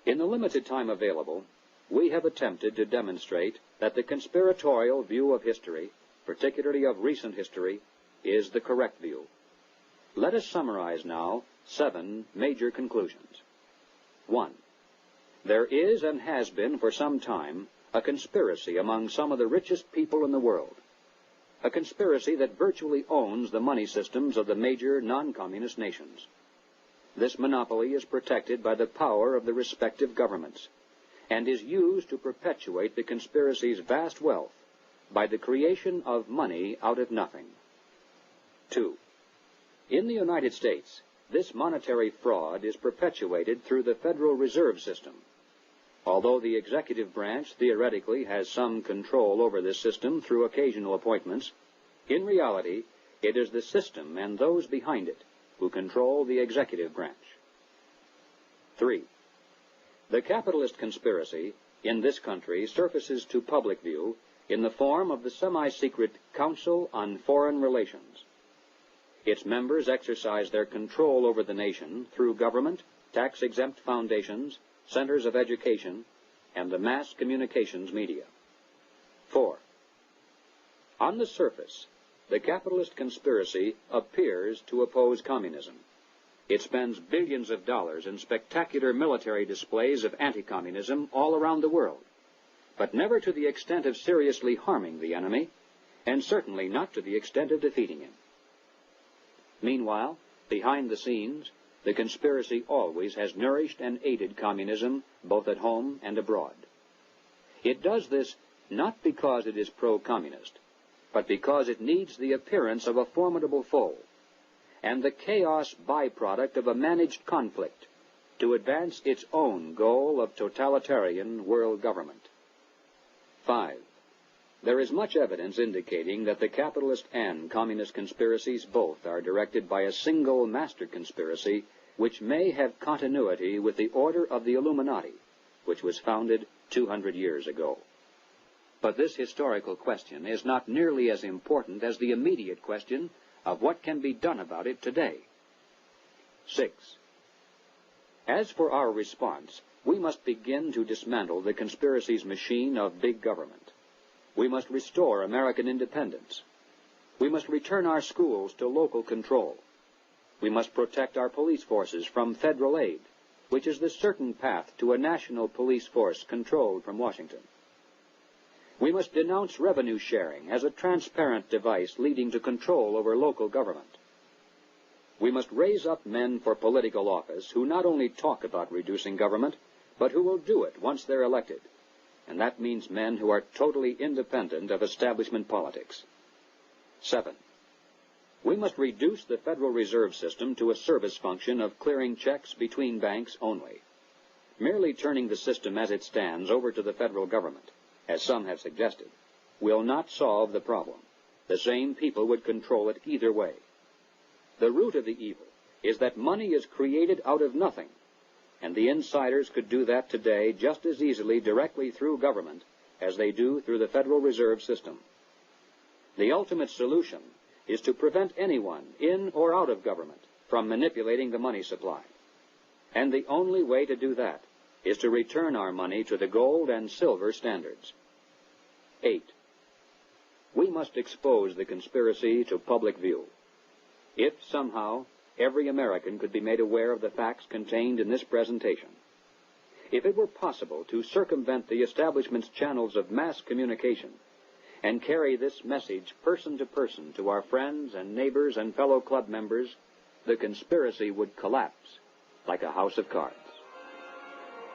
In the limited time available, we have attempted to demonstrate that the conspiratorial view of history, particularly of recent history, is the correct view. Let us summarize now 7 major conclusions. 1. There is and has been for some time a conspiracy among some of the richest people in the world. A conspiracy that virtually owns the money systems of the major non-communist nations. This monopoly is protected by the power of the respective governments, and is used to perpetuate the conspiracy's vast wealth by the creation of money out of nothing. 2. In the United States, this monetary fraud is perpetuated through the Federal Reserve System. Although the executive branch theoretically has some control over this system through occasional appointments, in reality, it is the system and those behind it who control the executive branch. 3. The capitalist conspiracy in this country surfaces to public view in the form of the semi-secret Council on Foreign Relations. Its members exercise their control over the nation through government, tax-exempt foundations, centers of education, and the mass communications media. 4. On the surface, the capitalist conspiracy appears to oppose communism. It spends billions of dollars in spectacular military displays of anti-communism all around the world, but never to the extent of seriously harming the enemy, and certainly not to the extent of defeating him. Meanwhile, behind the scenes, the conspiracy always has nourished and aided communism both at home and abroad. It does this not because it is pro-communist, but because it needs the appearance of a formidable foe, and the chaos byproduct of a managed conflict to advance its own goal of totalitarian world government. 5. There is much evidence indicating that the capitalist and communist conspiracies both are directed by a single master conspiracy which may have continuity with the order of the Illuminati, which was founded 200 years ago. But this historical question is not nearly as important as the immediate question of what can be done about it today. 6. As for our response, we must begin to dismantle the conspiracy's machine of big government. We must restore American independence. We must return our schools to local control. We must protect our police forces from federal aid, which is the certain path to a national police force controlled from Washington. We must denounce revenue sharing as a transparent device leading to control over local government. We must raise up men for political office who not only talk about reducing government, but who will do it once they're elected. And that means men who are totally independent of establishment politics. 7. We must reduce the Federal Reserve System to a service function of clearing checks between banks only. Merely turning the system as it stands over to the federal government, as some have suggested, will not solve the problem. The same people would control it either way. The root of the evil is that money is created out of nothing, and the insiders could do that today just as easily directly through government as they do through the Federal Reserve System. The ultimate solution is to prevent anyone, in or out of government, from manipulating the money supply. And the only way to do that is to return our money to the gold and silver standards. 8. We must expose the conspiracy to public view. If, somehow, every American could be made aware of the facts contained in this presentation, if it were possible to circumvent the establishment's channels of mass communication and carry this message person to person to our friends and neighbors and fellow club members, the conspiracy would collapse like a house of cards.